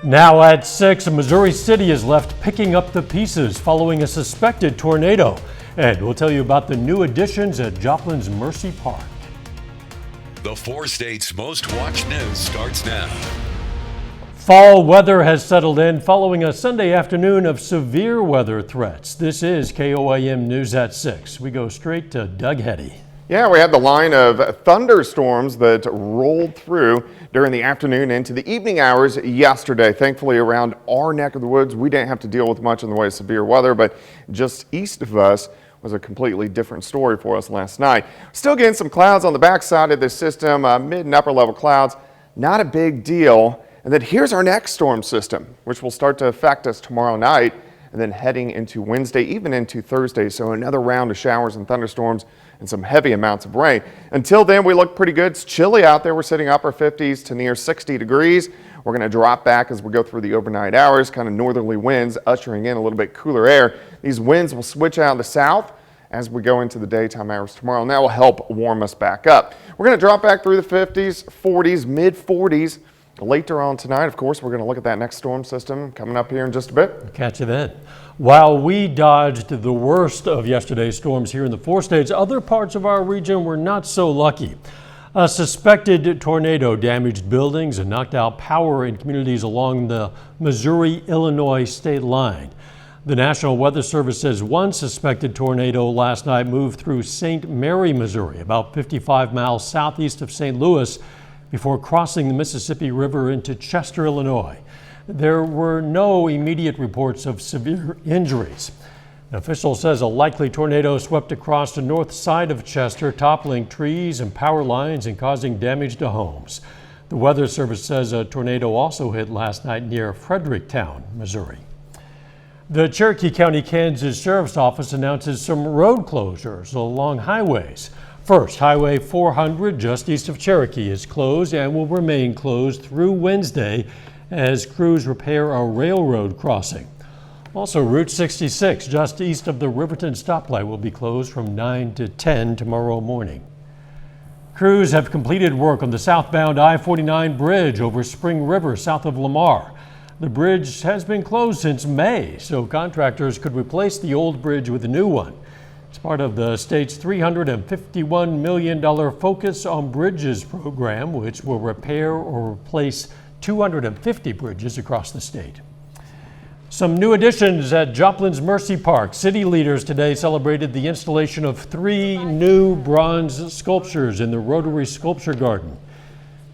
Now at 6, Missouri City is left picking up the pieces following a suspected tornado. And we'll tell you about the new additions at Joplin's Mercy Park. The 4 states' most watched news starts now. Fall weather has settled in following a Sunday afternoon of severe weather threats. This is KOAM News at 6. We go straight to Doug Heddy. Yeah, we had the line of thunderstorms that rolled through during the afternoon into the evening hours yesterday. Thankfully, around our neck of the woods, we didn't have to deal with much in the way of severe weather, but just east of us was a completely different story for us last night. Still getting some clouds on the backside of this system, mid and upper level clouds. Not a big deal. And then here's our next storm system, which will start to affect us tomorrow night and then heading into Wednesday, even into Thursday. So another round of showers and thunderstorms and some heavy amounts of rain. Until then, we look pretty good. It's chilly out there. We're sitting upper 50s to near 60 degrees. We're going to drop back as we go through the overnight hours, kind of northerly winds ushering in a little bit cooler air. These winds will switch out in the south as we go into the daytime hours tomorrow, and that will help warm us back up. We're going to drop back through the 50s, 40s, mid 40s. Later on tonight, of course, we're going to look at that next storm system coming up here in just a bit. Catch you then. While we dodged the worst of yesterday's storms here in the 4 states, other parts of our region were not so lucky. A suspected tornado damaged buildings and knocked out power in communities along the Missouri-Illinois state line. The National Weather Service says one suspected tornado last night moved through St. Mary, Missouri, about 55 miles southeast of St. Louis, before crossing the Mississippi River into Chester, Illinois. There were no immediate reports of severe injuries. An official says a likely tornado swept across the north side of Chester, toppling trees and power lines and causing damage to homes. The Weather Service says a tornado also hit last night near Fredericktown, Missouri. The Cherokee County, Kansas Sheriff's Office announces some road closures along highways. First, Highway 400 just east of Cherokee is closed and will remain closed through Wednesday as crews repair a railroad crossing. Also, Route 66 just east of the Riverton stoplight will be closed from 9 to 10 tomorrow morning. Crews have completed work on the southbound I-49 bridge over Spring River south of Lamar. The bridge has been closed since May, so contractors could replace the old bridge with a new one. It's part of the state's $351 million Focus on Bridges program, which will repair or replace 250 bridges across the state. Some new additions at Joplin's Mercy Park. City leaders today celebrated the installation of 3 new bronze sculptures in the Rotary Sculpture Garden.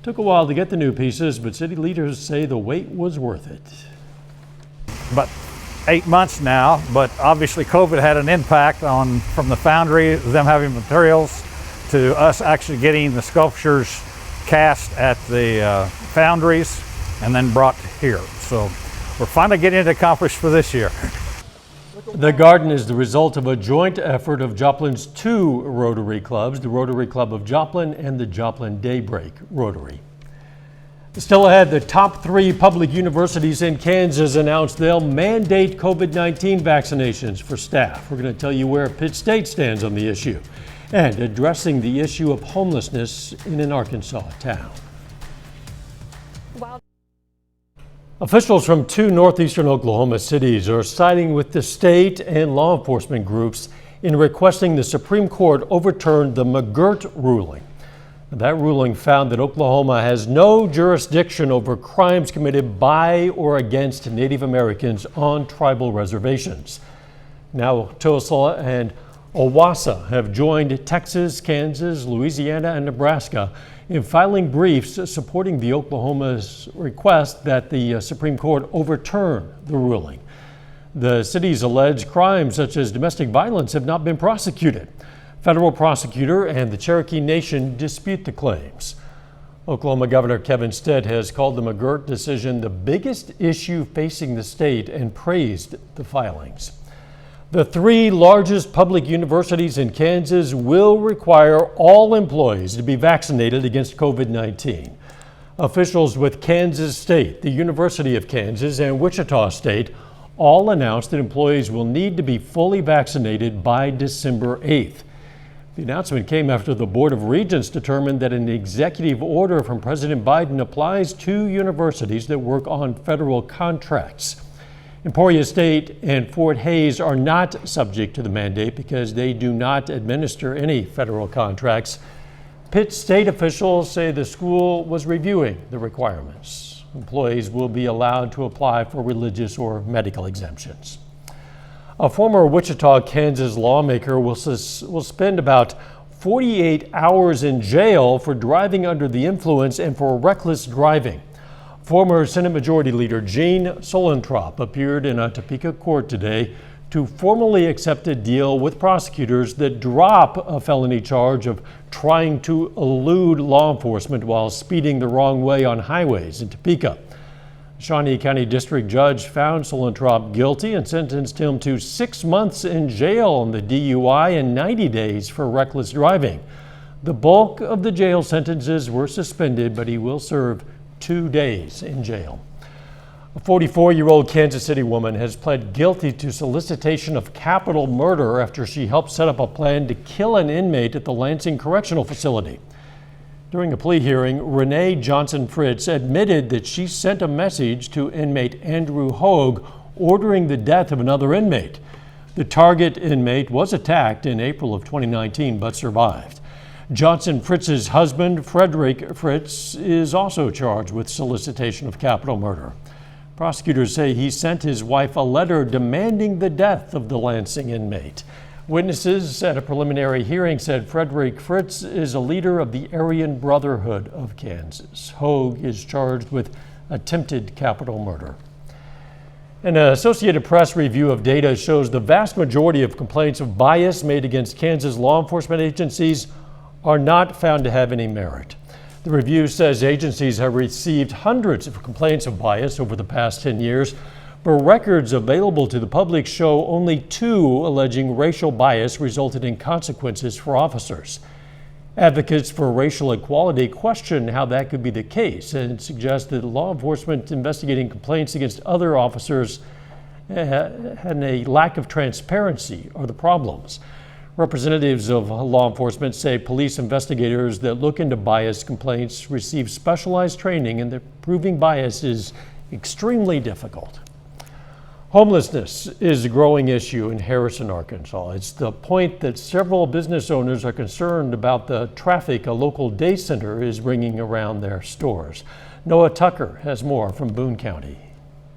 Took a while to get the new pieces, but city leaders say the wait was worth it. But 8 months now, but obviously COVID had an impact on from the foundry, them having materials, to us actually getting the sculptures cast at the foundries and then brought here. So we're finally getting it accomplished for this year. The garden is the result of a joint effort of Joplin's 2 Rotary clubs, the Rotary Club of Joplin and the Joplin Daybreak Rotary. Still ahead, the top 3 public universities in Kansas announced they'll mandate COVID-19 vaccinations for staff. We're going to tell you where Pitt State stands on the issue and addressing the issue of homelessness in an Arkansas town. Officials from 2 northeastern Oklahoma cities are siding with the state and law enforcement groups in requesting the Supreme Court overturn the McGirt ruling. That ruling found that Oklahoma has no jurisdiction over crimes committed by or against Native Americans on tribal reservations. Now, Tulsa and Owasso have joined Texas, Kansas, Louisiana, and Nebraska in filing briefs supporting the Oklahoma's request that the Supreme Court overturn the ruling. The city's alleged crimes such as domestic violence have not been prosecuted. Federal prosecutor and the Cherokee Nation dispute the claims. Oklahoma Governor Kevin Stitt has called the McGirt decision the biggest issue facing the state and praised the filings. The 3 largest public universities in Kansas will require all employees to be vaccinated against COVID-19. Officials with Kansas State, the University of Kansas, and Wichita State all announced that employees will need to be fully vaccinated by December 8th. The announcement came after the Board of Regents determined that an executive order from President Biden applies to universities that work on federal contracts. Emporia State and Fort Hays are not subject to the mandate because they do not administer any federal contracts. Pitt State officials say the school was reviewing the requirements. Employees will be allowed to apply for religious or medical exemptions. A former Wichita, Kansas lawmaker will spend about 48 hours in jail for driving under the influence and for reckless driving. Former Senate Majority Leader Gene SULLENTROP appeared in a Topeka court today to formally accept a deal with prosecutors that drop a felony charge of trying to elude law enforcement while speeding the wrong way on highways in Topeka. Shawnee County District Judge found SULLENTROP guilty and sentenced him to 6 months in jail on the DUI and 90 days for reckless driving. The bulk of the jail sentences were suspended, but he will serve 2 days in jail. A 44-year-old Kansas City woman has pled guilty to solicitation of capital murder after she helped set up a plan to kill an inmate at the Lansing Correctional Facility. During a plea hearing, Renee Johnson Fritz admitted that she sent a message to inmate Andrew Hogue ordering the death of another inmate. The target inmate was attacked in April of 2019 but survived. Johnson Fritz's husband, Frederick Fritz, is also charged with solicitation of capital murder. Prosecutors say he sent his wife a letter demanding the death of the Lansing inmate. Witnesses at a preliminary hearing said Frederick Fritz is a leader of the Aryan Brotherhood of Kansas. Hogue is charged with attempted capital murder. An Associated Press review of data shows the vast majority of complaints of bias made against Kansas law enforcement agencies are not found to have any merit. The review says agencies have received hundreds of complaints of bias over the past 10 years, but records available to the public show only 2 alleging racial bias resulted in consequences for officers. Advocates for racial equality question how that could be the case and suggest that law enforcement investigating complaints against other officers and a lack of transparency are the problems. Representatives of law enforcement say police investigators that look into bias complaints receive specialized training and that proving bias is extremely difficult. Homelessness is a growing issue in Harrison, Arkansas. It's the point that several business owners are concerned about the traffic a local day center is bringing around their stores. Noah Tucker has more from Boone County.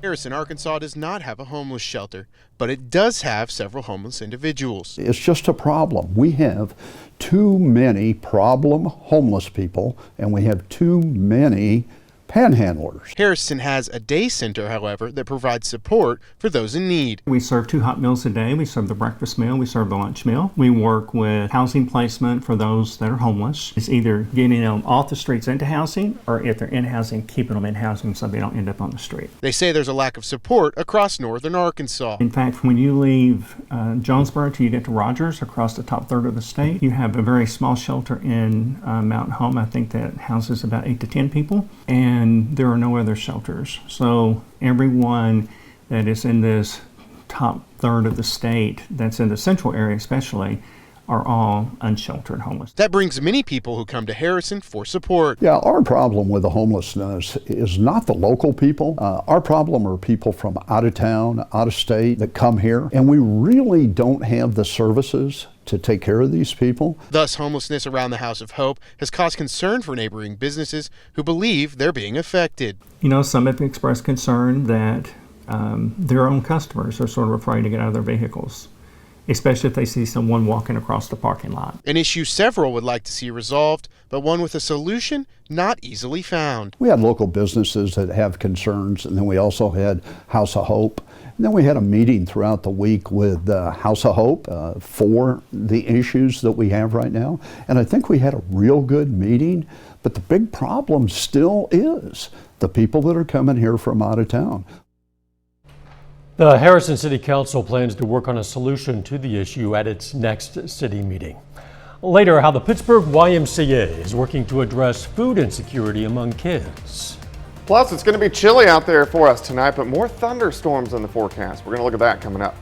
Harrison, Arkansas does not have a homeless shelter, but it does have several homeless individuals. It's just a problem. We have too many problem homeless people, and we have too many panhandlers. Harrison has a day center, however, that provides support for those in need. We serve 2 hot meals a day. We serve the breakfast meal, we serve the lunch meal. We work with housing placement for those that are homeless. It's either getting them off the streets into housing, or if they're in housing, keeping them in housing so they don't end up on the street. They say there's a lack of support across northern Arkansas. In fact, when you leave Jonesboro till you get to Rogers, across the top third of the state, you have a very small shelter in Mountain Home. I think that houses about 8 to 10 people. And there are no other shelters. So everyone that is in this top third of the state, that's in the central area especially, are all unsheltered homeless. That brings many people who come to Harrison for support. Yeah, our problem with the homelessness is not the local people. Our problem are people from out of town, out of state that come here, and we really don't have the services to take care of these people. Thus, homelessness around the House of Hope has caused concern for neighboring businesses who believe they're being affected. You know, some have expressed concern that their own customers are sort of afraid to get out of their vehicles, especially if they see someone walking across the parking lot. An issue several would like to see resolved, but one with a solution not easily found. We had local businesses that have concerns, and then we also had House of Hope. And then we had a meeting throughout the week with House of Hope for the issues that we have right now. And I think we had a real good meeting, but the big problem still is the people that are coming here from out of town. The Harrison City Council plans to work on a solution to the issue at its next city meeting. Later, how the Pittsburgh YMCA is working to address food insecurity among kids. Plus, it's going to be chilly out there for us tonight, but more thunderstorms in the forecast. We're going to look at that coming up.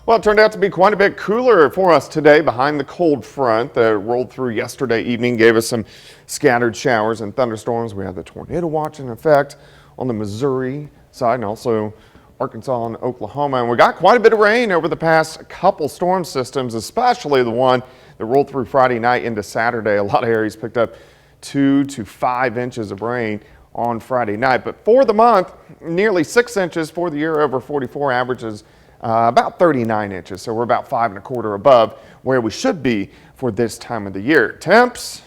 Well, it turned out to be quite a bit cooler for us today behind the cold front that rolled through yesterday evening, gave us some scattered showers and thunderstorms. We had the tornado watch in effect on the Missouri side and also Arkansas and Oklahoma. And we got quite a bit of rain over the past couple storm systems, especially the one that rolled through Friday night into Saturday. A lot of areas picked up 2 to 5 inches of rain on Friday night. But for the month, nearly 6 inches. For the year over 44 averages about 39 inches. So we're about 5 1/4 above where we should be for this time of the year. Temps,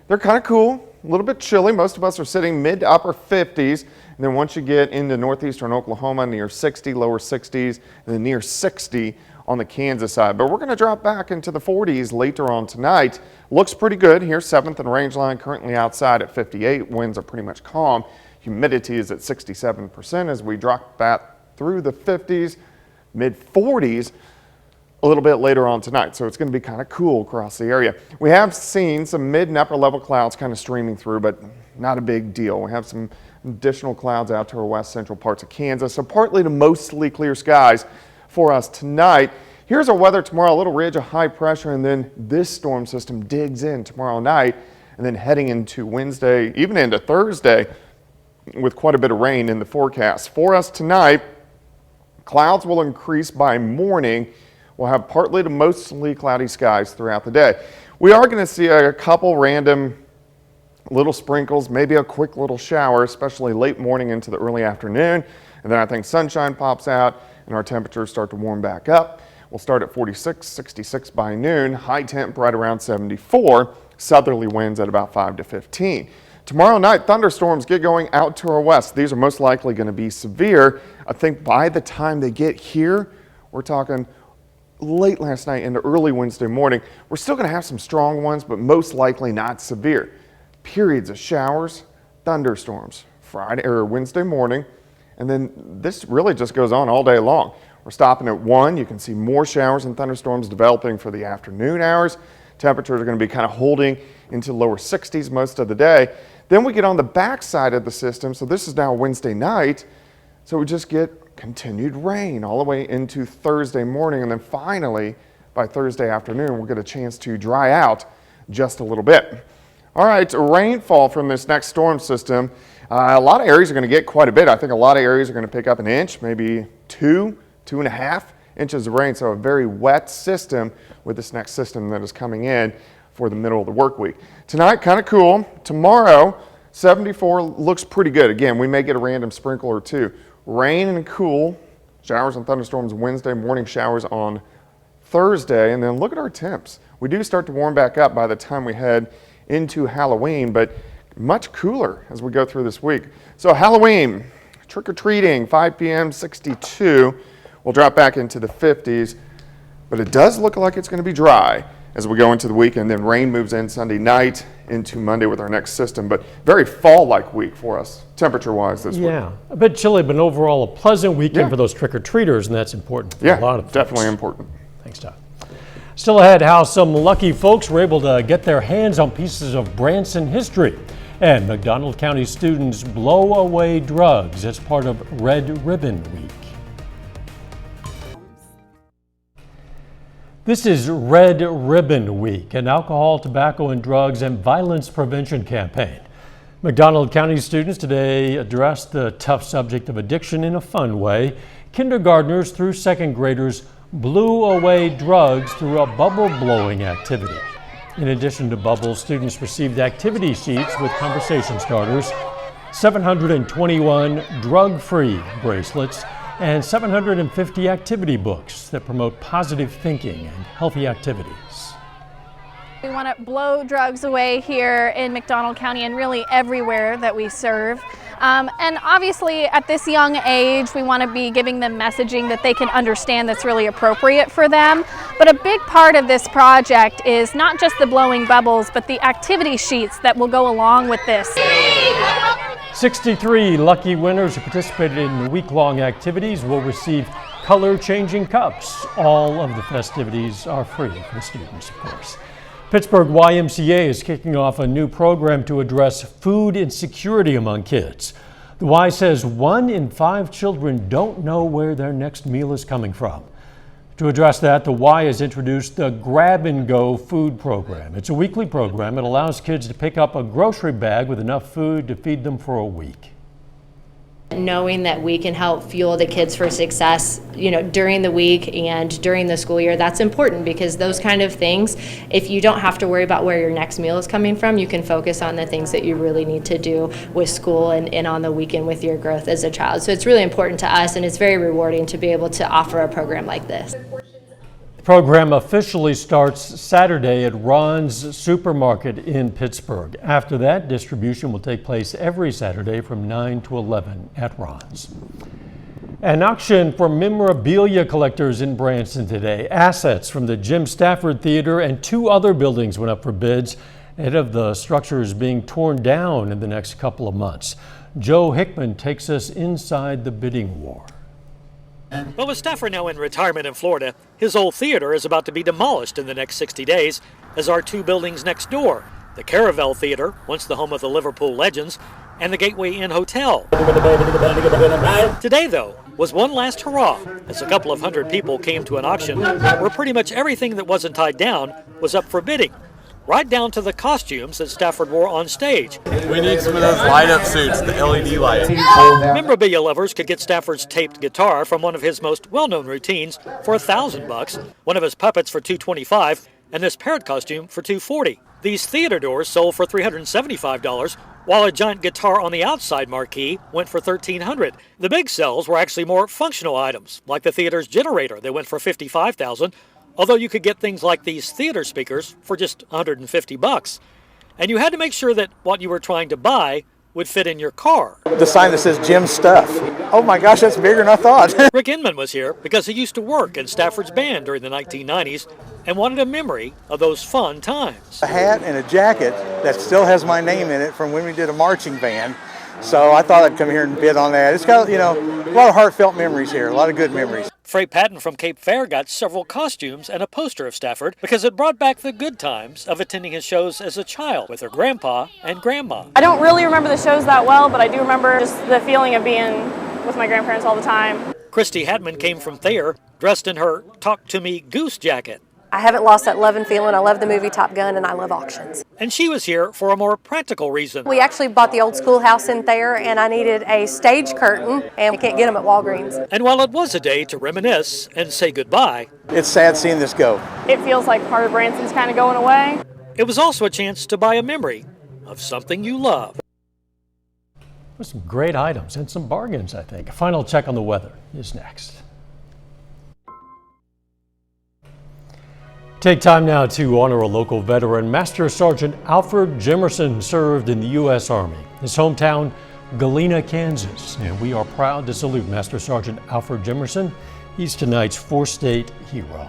they're kind of cool, a little bit chilly. Most of us are sitting mid to upper 50s. And then once you get into northeastern Oklahoma, near 60, lower 60s, and then near 60 on the Kansas side. But we're going to drop back into the 40s later on tonight. Looks pretty good here. 7th and Rangeline currently outside at 58. Winds are pretty much calm. Humidity is at 67% as we drop that through the 50s, mid 40s a little bit later on tonight. So it's going to be kind of cool across the area. We have seen some mid and upper level clouds kind of streaming through, but not a big deal. We have some additional clouds out to our west central parts of Kansas. So partly to mostly clear skies for us tonight. Here's our weather tomorrow. A little ridge of high pressure, and then this storm system digs in tomorrow night, and then heading into Wednesday, even into Thursday, with quite a bit of rain in the forecast. For us tonight, clouds will increase by morning. We'll have partly to mostly cloudy skies throughout the day. We are going to see a couple random little sprinkles, maybe a quick little shower, especially late morning into the early afternoon. And then I think sunshine pops out and our temperatures start to warm back up. We'll start at 46, 66 by noon, high temp right around 74, southerly winds at about 5 to 15. Tomorrow night, thunderstorms get going out to our west. These are most likely going to be severe. I think by the time they get here, we're talking late last night into early Wednesday morning. We're still going to have some strong ones, but most likely not severe. Periods of showers, thunderstorms, Friday or Wednesday morning, and then this really just goes on all day long. We're stopping at 1. You can see more showers and thunderstorms developing for the afternoon hours. Temperatures are going to be kind of holding into lower 60s most of the day. Then we get on the back side of the system. So this is now Wednesday night. So we just get continued rain all the way into Thursday morning. And then finally, by Thursday afternoon, we'll get a chance to dry out just a little bit. All right, rainfall from this next storm system. A lot of areas are going to get quite a bit. I think a lot of areas are going to pick up an inch, maybe 2.5 inches of rain. So a very wet system with this next system that is coming in for the middle of the work week. Tonight, kind of cool. Tomorrow, 74 looks pretty good. Again, we may get a random sprinkle or two. Rain and cool, showers and thunderstorms Wednesday, morning showers on Thursday. And then look at our temps. We do start to warm back up by the time we head into Halloween, but much cooler as we go through this week. So Halloween, trick-or-treating, 5 p.m., 62. We'll drop back into the 50s, but it does look like it's going to be dry as we go into the weekend. Then rain moves in Sunday night into Monday with our next system, but very fall-like week for us, temperature-wise this week. Yeah, a bit chilly, but overall a pleasant weekend for those trick-or-treaters, and that's important for a lot of folks. Definitely important. Thanks, Todd. Still ahead, how some lucky folks were able to get their hands on pieces of Branson history. And McDonald County students blow away drugs as part of Red Ribbon Week. This is Red Ribbon Week, an alcohol, tobacco, and drugs and violence prevention campaign. McDonald County students today addressed the tough subject of addiction in a fun way. Kindergartners through second graders blew away drugs through a bubble blowing activity. In addition to bubbles, students received activity sheets with conversation starters, 721 drug-free bracelets, and 750 activity books that promote positive thinking and healthy activities. We want to blow drugs away here in McDonald County and really everywhere that we serve. And obviously at this young age, we want to be giving them messaging that they can understand that's really appropriate for them. But a big part of this project is not just the blowing bubbles, but the activity sheets that will go along with this. 63 lucky winners who participated in the week-long activities will receive color-changing cups. All of the festivities are free for the students, of course. Pittsburgh YMCA is kicking off a new program to address food insecurity among kids. The Y says 1 in 5 children don't know where their next meal is coming from. To address that, the Y has introduced the Grab and Go food program. It's a weekly program. It allows kids to pick up a grocery bag with enough food to feed them for a week. Knowing that we can help fuel the kids for success, during the week and during the school year, that's important, because those kind of things, if you don't have to worry about where your next meal is coming from, you can focus on the things that you really need to do with school and on the weekend with your growth as a child. So it's really important to us, and it's very rewarding to be able to offer a program like this. The program officially starts Saturday at Ron's Supermarket in Pittsburgh. After that, distribution will take place every Saturday from 9 to 11 at Ron's. An auction for memorabilia collectors in Branson today. Assets from the Jim Stafford Theater and 2 other buildings went up for bids ahead of the structures being torn down in the next couple of months. Joe Hickman takes us inside the bidding war. But with Stafford now in retirement in Florida, his old theater is about to be demolished in the next 60 days, as are 2 buildings next door. The Caravel Theater, once the home of the Liverpool Legends, and the Gateway Inn Hotel. Today, though, was one last hurrah, as a couple of hundred people came to an auction where pretty much everything that wasn't tied down was up for bidding. Right down to the costumes that Stafford wore on stage. We need some of those light-up suits, the LED lights. Memorabilia lovers could get Stafford's taped guitar from one of his most well-known routines for $1,000, one of his puppets for $225, and this parrot costume for $240. These theater doors sold for $375, while a giant guitar on the outside marquee went for $1,300. The big sells were actually more functional items, like the theater's generator that went for $55,000. Although you could get things like these theater speakers for just $150. And you had to make sure that what you were trying to buy would fit in your car. The sign that says Jim Stuff. Oh my gosh, that's bigger than I thought. Rick Inman was here because he used to work in Stafford's band during the 1990s and wanted a memory of those fun times. A hat and a jacket that still has my name in it from when we did a marching band. So I thought I'd come here and bid on that. It's got, a lot of heartfelt memories here, a lot of good memories. Frey Patton from Cape Fair got several costumes and a poster of Stafford because it brought back the good times of attending his shows as a child with her grandpa and grandma. I don't really remember the shows that well, but I do remember just the feeling of being with my grandparents all the time. Christy Hadman came from Thayer, dressed in her Talk to Me Goose jacket. I haven't lost that love and feeling. I love the movie Top Gun, and I love auctions. And she was here for a more practical reason. We actually bought the old schoolhouse in Thayer, and I needed a stage curtain, and we can't get them at Walgreens. And while it was a day to reminisce and say goodbye, it's sad seeing this go. It feels like part of Branson's kind of going away. It was also a chance to buy a memory of something you love. With some great items and some bargains, I think. A final check on the weather is next. Take time now to honor a local veteran. Master Sergeant Alfred Jimerson served in the U.S. Army. His hometown, Galena, Kansas. And we are proud to salute Master Sergeant Alfred Jimerson. He's tonight's 4-state hero.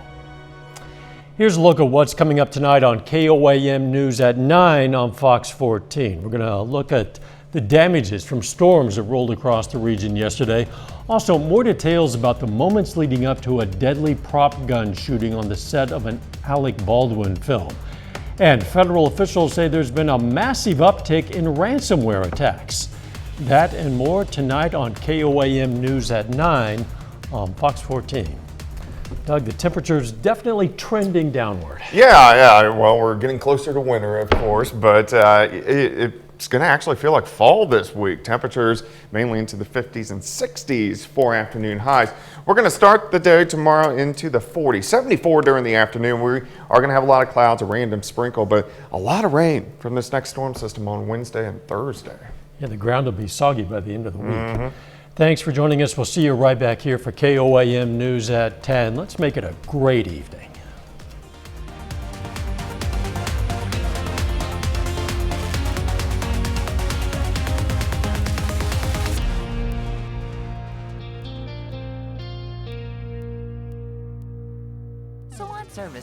Here's a look at what's coming up tonight on KOAM News at 9 on Fox 14. We're going to look at the damages from storms that rolled across the region yesterday. Also, more details about the moments leading up to a deadly prop gun shooting on the set of an Alec Baldwin film. And federal officials say there's been a massive uptick in ransomware attacks. That and more tonight on KOAM News at 9 on Fox 14. Doug, the temperature's definitely trending downward. Yeah. Well, we're getting closer to winter, of course, but it's going to actually feel like fall this week. Temperatures mainly into the 50s and 60s for afternoon highs. We're going to start the day tomorrow into the 40s, 74 during the afternoon. We are going to have a lot of clouds, a random sprinkle, but a lot of rain from this next storm system on Wednesday and Thursday. Yeah, the ground will be soggy by the end of the week. Thanks for joining us. We'll see you right back here for KOAM News at 10. Let's make it a great evening. Salon service